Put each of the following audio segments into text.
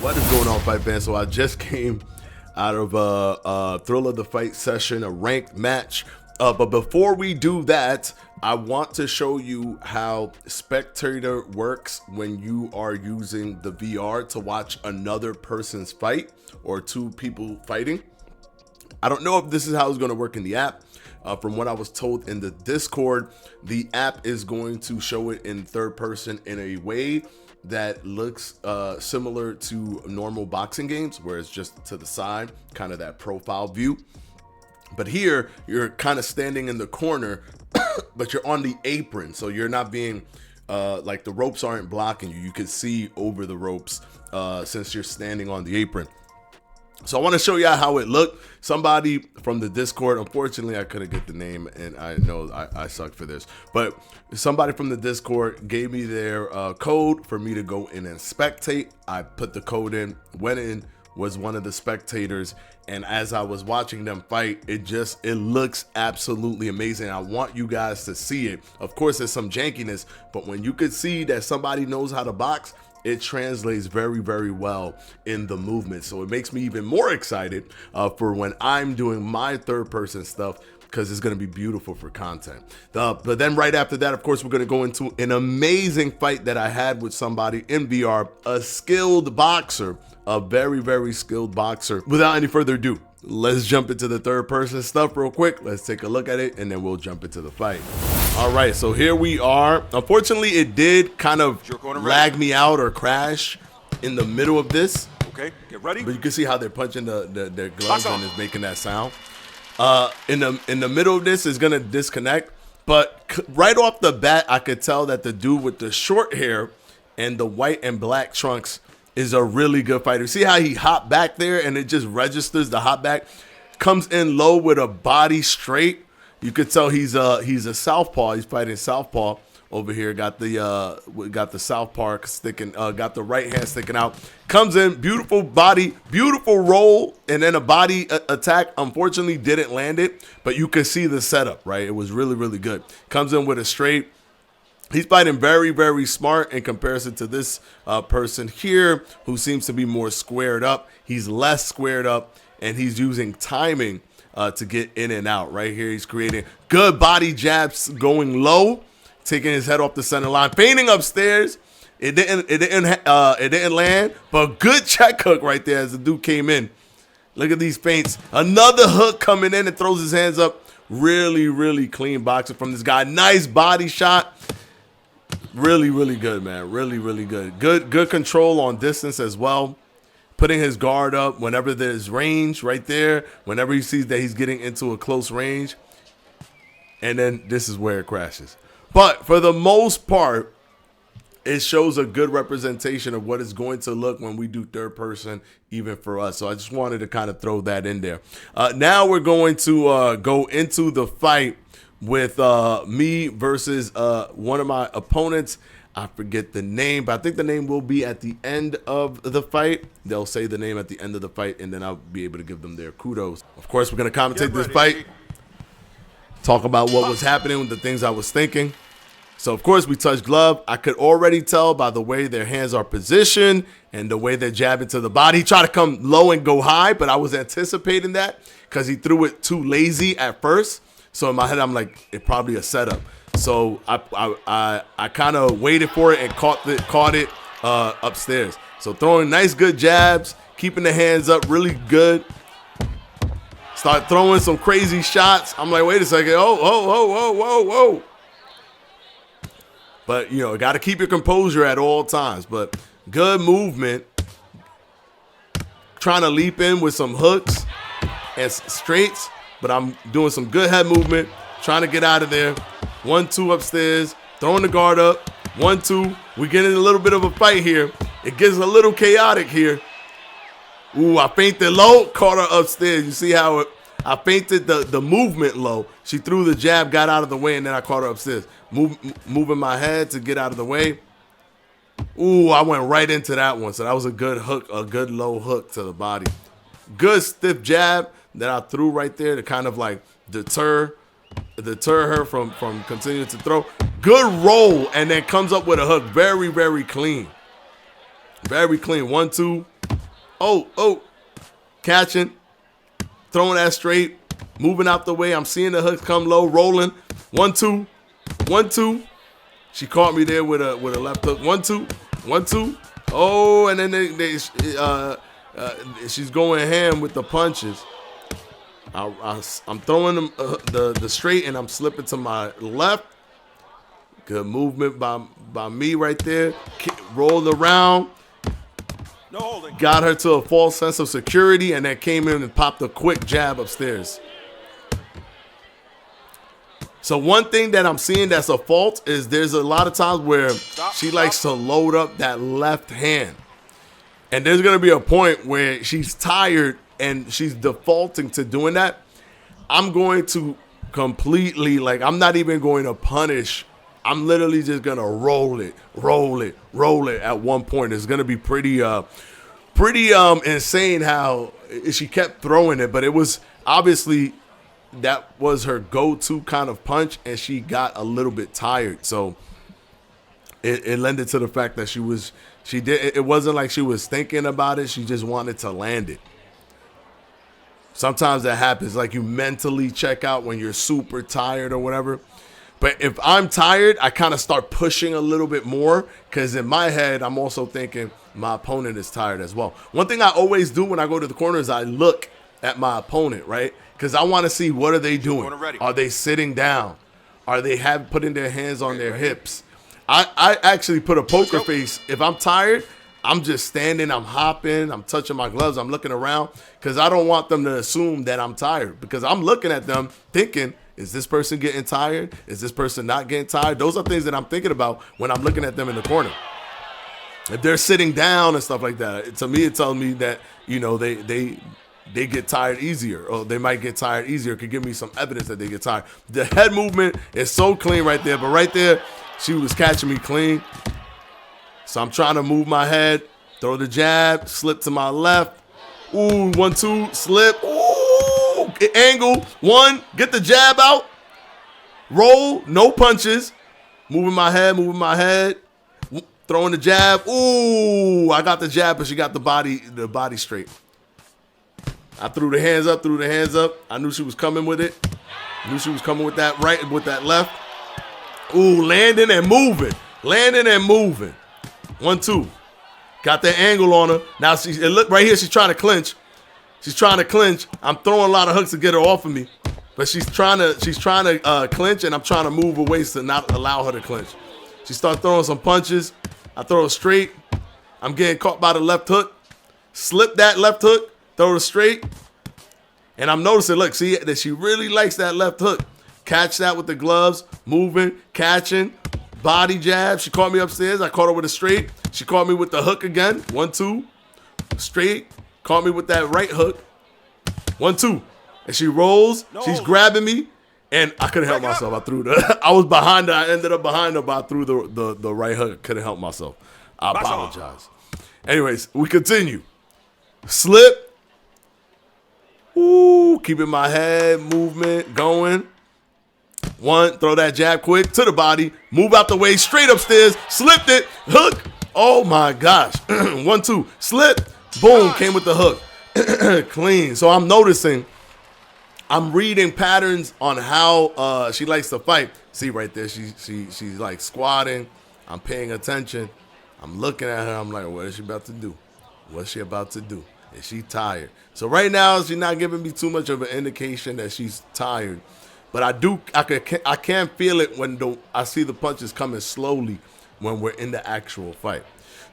What is going on, fight fans? So I just came out of a thrill of the fight session, a ranked match. But before we do that, I want to show you how spectator works when you are using the VR to watch another person's fight or two people fighting. I don't know if this is how it's going to work in the app. From what I was told in the Discord, the app is going to show it in third person in a way that looks similar to normal boxing games, where it's just to the side, kind of that profile view. But here, you're kind of standing in the corner, but you're on the apron, so you're not being like the ropes aren't blocking you. You can see over the ropes since you're standing on the apron. So I want to show you how it looked. Somebody from the Discord, unfortunately I couldn't get the name, and I know I suck for this, but somebody from the Discord gave me their code for me to go in and spectate. I put the code in, went in, was one of the spectators, and as I was watching them fight, it looks absolutely amazing. I want you guys to see it. Of course, there's some jankiness, but when you could see that somebody knows how to box, it translates very, very well in the movement. So it makes me even more excited for when I'm doing my third person stuff, because it's going to be beautiful for content. But then right after that, of course, we're going to go into an amazing fight that I had with somebody in VR, a skilled boxer, a very, very skilled boxer. Without any further ado, let's jump into the third person stuff real quick. Let's take a look at it, and then we'll jump into the fight. All right, so here we are. Unfortunately, it did kind of lag me out or crash in the middle of this. Okay, get ready. But you can see how they're punching their gloves and it's making that sound. In the middle of this is gonna disconnect, but right off the bat, I could tell that the dude with the short hair and the white and black trunks is a really good fighter. See how he hopped back there and it just registers the hop back, comes in low with a body straight. You could tell he's a southpaw. He's fighting southpaw over here. Got the southpaw sticking. Got the right hand sticking out. Comes in, beautiful body, beautiful roll, and then a body attack. Unfortunately, didn't land it, but you could see the setup. Right, it was really, really good. Comes in with a straight. He's fighting very, very smart in comparison to this person here, who seems to be more squared up. He's less squared up, and he's using timing to get in and out. Right here, he's creating good body jabs, going low, taking his head off the center line, feinting upstairs. It didn't land, but good check hook right there as the dude came in. Look at these feints. Another hook coming in and throws his hands up. Really, really clean boxing from this guy. Nice body shot. Really, really good, man. Really, really good. Good control on distance as well. Putting his guard up whenever there's range right there. Whenever he sees that he's getting into a close range. And then this is where it crashes. But for the most part, it shows a good representation of what it's going to look when we do third person, even for us. So I just wanted to kind of throw that in there. Now we're going to go into the fight with me versus one of my opponents. I forget the name, but I think the name will be at the end of the fight. They'll say the name at the end of the fight, and then I'll be able to give them their kudos. Of course, we're going to commentate this fight, talk about what was happening, the things I was thinking. So, of course, we touched glove. I could already tell by the way their hands are positioned and the way they're jabbing to the body. He tried to come low and go high, but I was anticipating that because he threw it too lazy at first. So in my head, I'm like, it's probably a setup. So I kind of waited for it and caught it upstairs. So throwing nice, good jabs, keeping the hands up really good. Start throwing some crazy shots. I'm like, wait a second. Whoa. But, you know, got to keep your composure at all times. But good movement. Trying to leap in with some hooks and straights. But I'm doing some good head movement. Trying to get out of there. 1-2 upstairs. Throwing the guard up. 1-2. We're getting a little bit of a fight here. It gets a little chaotic here. Ooh, I feinted low. Caught her upstairs. You see how I feinted the movement low. She threw the jab, got out of the way, and then I caught her upstairs. Moving my head to get out of the way. Ooh, I went right into that one. So that was a good hook, a good low hook to the body. Good stiff jab that I threw right there to kind of like deter her from continuing to throw. Good roll, and then comes up with a hook. Very, very clean. Very clean. 1-2. Oh, catching, throwing that straight, moving out the way. I'm seeing the hooks come low, rolling. 1-2, 1-2. She caught me there with a left hook. 1-2, 1-2. Oh, and then she's going ham with the punches. I'm throwing them, the straight, and I'm slipping to my left. Good movement by me right there. Rolled around. No holding. Got her to a false sense of security, and then came in and popped a quick jab upstairs. So one thing that I'm seeing that's a fault is there's a lot of times where she likes to load up that left hand. And there's going to be a point where she's tired and she's defaulting to doing that. I'm going to completely, I'm not even going to punish. I'm literally just going to roll it at one point. It's going to be pretty insane how she kept throwing it, but it was obviously that was her go-to kind of punch, and she got a little bit tired. So it lended to the fact that it wasn't like she was thinking about it. She just wanted to land it. Sometimes that happens, like you mentally check out when you're super tired or whatever. But if I'm tired, I kind of start pushing a little bit more because in my head, I'm also thinking my opponent is tired as well. One thing I always do when I go to the corner is I look at my opponent, right? Because I want to see what are they doing. Are they sitting down? Are they putting their hands on their hips? I actually put a poker face. If I'm tired, I'm just standing, I'm hopping, I'm touching my gloves, I'm looking around because I don't want them to assume that I'm tired because I'm looking at them thinking, is this person getting tired? Is this person not getting tired? Those are things that I'm thinking about when I'm looking at them in the corner. If they're sitting down and stuff like that, to me, it tells me that, they get tired easier, or they might get tired easier. It could give me some evidence that they get tired. The head movement is so clean right there, but right there, she was catching me clean. So I'm trying to move my head, throw the jab, slip to my left. Ooh, 1-2, slip. Ooh, angle. 1, get the jab out. Roll, no punches. Moving my head. Throwing the jab. Ooh, I got the jab, but she got the body straight. I threw the hands up. I knew she was coming with it. Knew she was coming with that right, with that left. Ooh, landing and moving. 1-2. Got that angle on her. Now look right here, she's trying to clinch. I'm throwing a lot of hooks to get her off of me. But she's trying to clinch, and I'm trying to move away to not allow her to clinch. She starts throwing some punches. I throw it straight. I'm getting caught by the left hook. Slip that left hook. Throw it straight. And I'm noticing, look, see that she really likes that left hook. Catch that with the gloves. Moving, catching. Body jab. She caught me upstairs. I caught her with a straight. She caught me with the hook again. 1-2. Straight. Caught me with that right hook. 1-2. And she rolls. She's grabbing me. And I couldn't help myself. I was behind her. I ended up behind her, but I threw the right hook. Couldn't help myself. I apologize. Anyways, we continue. Slip. Ooh, keeping my head movement going. 1, throw that jab quick to the body. Move out the way, straight upstairs. Slipped it. Hook. Oh, my gosh. 1-2. Slip. Boom. Came with the hook. Clean. So I'm noticing. I'm reading patterns on how she likes to fight. See right there, she's like squatting. I'm paying attention. I'm looking at her. I'm like, what is she about to do? What's she about to do? Is she tired? So right now, she's not giving me too much of an indication that she's tired. But I can feel it when I see the punches coming slowly when we're in the actual fight.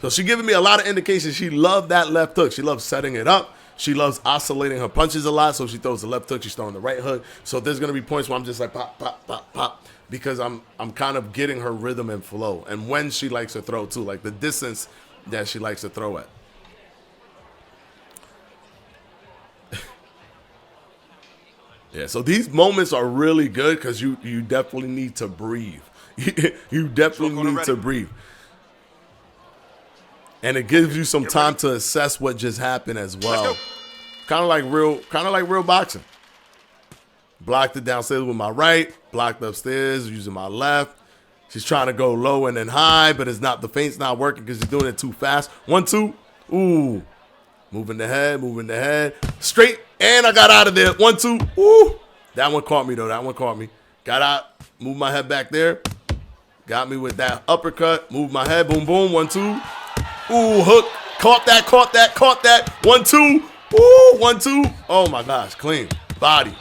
So she's giving me a lot of indications. She loved that left hook. She loves setting it up. She loves oscillating her punches a lot. So she throws the left hook. She's throwing the right hook. So there's going to be points where I'm just like pop, pop, pop, pop. Because I'm kind of getting her rhythm and flow. And when she likes to throw too. Like the distance that she likes to throw at. Yeah, so these moments are really good because you definitely need to breathe. You definitely need to breathe. And it gives you some time to assess what just happened as well. Kind of like real boxing. Blocked it downstairs with my right, blocked upstairs using my left. She's trying to go low and then high, but the feint's not working because she's doing it too fast. 1-2. Ooh. moving the head, straight, and I got out of there. 1, 2, woo. That one caught me though. That one caught me. Got out, moved my head back there. Got me with that uppercut. Moved my head, boom, boom. 1, 2. Ooh, hook. Caught that. 1, 2. Ooh, 1, 2. Oh my gosh, clean. Body.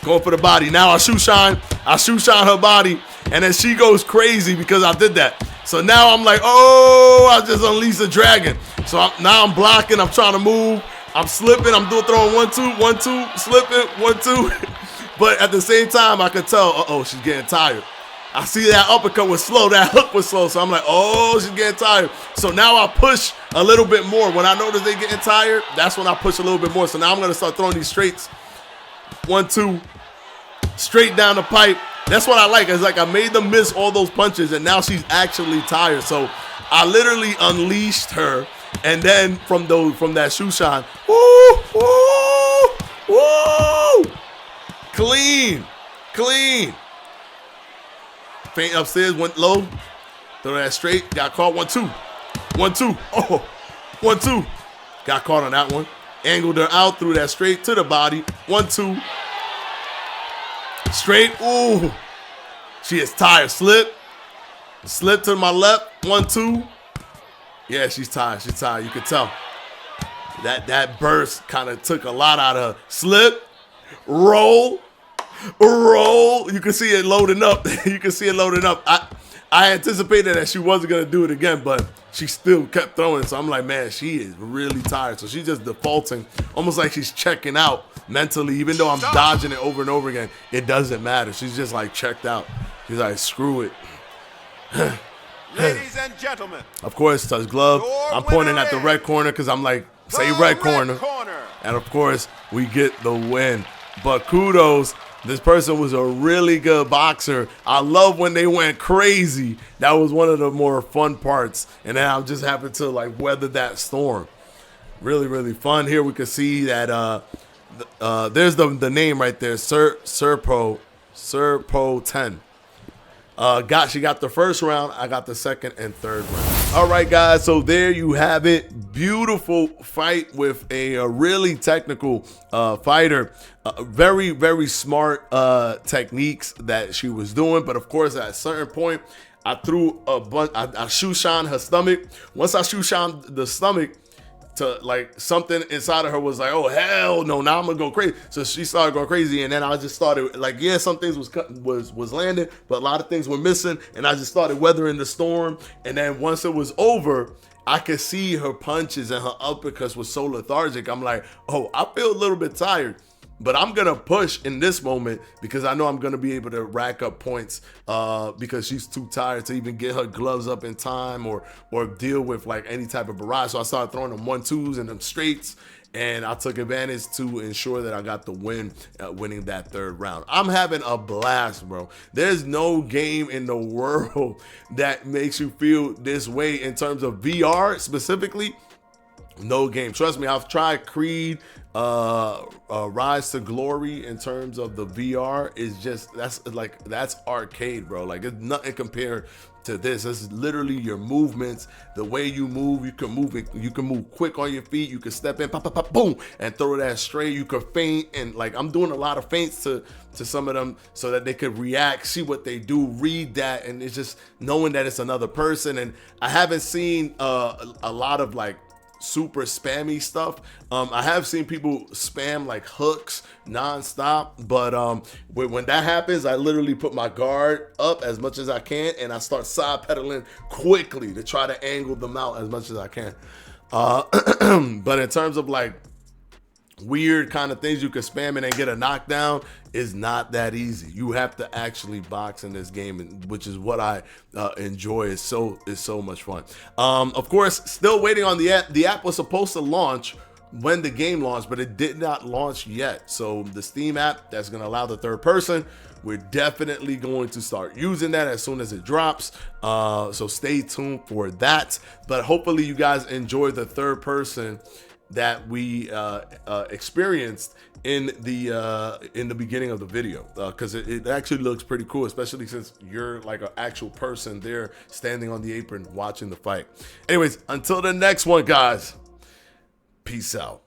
Going for the body. Now I shoe shine her body, and then she goes crazy because I did that. So now I'm like, oh, I just unleashed a dragon. So now I'm blocking. I'm trying to move. I'm slipping. I'm throwing 1, 2, 1, 2, slipping, 1, 2. But at the same time, I could tell, uh-oh, she's getting tired. I see that uppercut was slow. That hook was slow. So I'm like, oh, she's getting tired. So now I push a little bit more. When I notice they getting tired, that's when I push a little bit more. So now I'm going to start throwing these straights. 1, 2, straight down the pipe. That's what I like. It's like I made them miss all those punches, and now she's actually tired. So I literally unleashed her, and then from that shoe shine, woo, woo, woo, clean. Feint upstairs, went low, throw that straight, got caught. 1, 2, 1, 2, oh, 1, 2, got caught on that one. Angled her out, threw that straight to the body. 1, 2. Straight, ooh. She is tired. Slip to my left. 1, 2. Yeah, she's tired. You can tell. That burst kind of took a lot out of her. Slip, roll. You can see it loading up. I anticipated that she wasn't going to do it again, but she still kept throwing. So I'm like, man, she is really tired. So she's just defaulting, almost like she's checking out mentally, even though I'm dodging it over and over again. It doesn't matter. She's just like checked out. She's like, screw it. Ladies and gentlemen. Of course, touch glove. I'm pointing at the red corner because I'm like, say red corner. And of course, we get the win. But kudos. This person was a really good boxer. I love when they went crazy. That was one of the more fun parts. And then I just happened to like weather that storm. Really, really fun. Here we can see that there's the name right there, Serpo 10. She got the first round. I got the second and third round. All right, guys. So there you have it. Beautiful fight with a really technical fighter. Very, very smart techniques that she was doing. But of course, at a certain point, I threw a bunch. I shoe shined her stomach. Once I shoe shined the stomach, to like something inside of her was like, oh hell no, now I'm gonna go crazy. So she started going crazy, and then I just started like, yeah, some things was landing, but a lot of things were missing, and I just started weathering the storm. And then once it was over, I could see her punches and her uppercuts was so lethargic. I'm like, oh, I feel a little bit tired. But I'm going to push in this moment because I know I'm going to be able to rack up points because she's too tired to even get her gloves up in time or deal with like any type of barrage. So I started throwing them 1, 2s and them straights, and I took advantage to ensure that I got the win, winning that third round. I'm having a blast, bro. There's no game in the world that makes you feel this way in terms of VR specifically. No game. Trust me, I've tried Creed, Rise to Glory in terms of the VR. Is just that's arcade, bro. Like it's nothing compared to this. It's literally your movements, the way you move. You can move quick on your feet. You can step in, pop, pop, pop, boom, and throw that straight. You can feint, and like I'm doing a lot of feints to some of them so that they could react, see what they do, read that, and it's just knowing that it's another person. And I haven't seen a lot of like super spammy stuff. I have seen people spam like hooks nonstop, but when that happens, I literally put my guard up as much as I can, and I start side pedaling quickly to try to angle them out as much as I can. But in terms of like weird kind of things you can spam and get a knockdown, is not that easy. You have to actually box in this game, which is what I enjoy. It's so much fun. Of course, still waiting on the app. The app was supposed to launch when the game launched, but it did not launch yet. So the Steam app that's going to allow the third person, we're definitely going to start using that as soon as it drops. So stay tuned for that. But hopefully you guys enjoy the third person that we experienced in the beginning of the video, because it actually looks pretty cool, especially since you're like an actual person there standing on the apron watching the fight. Anyways, until the next one, guys, Peace out.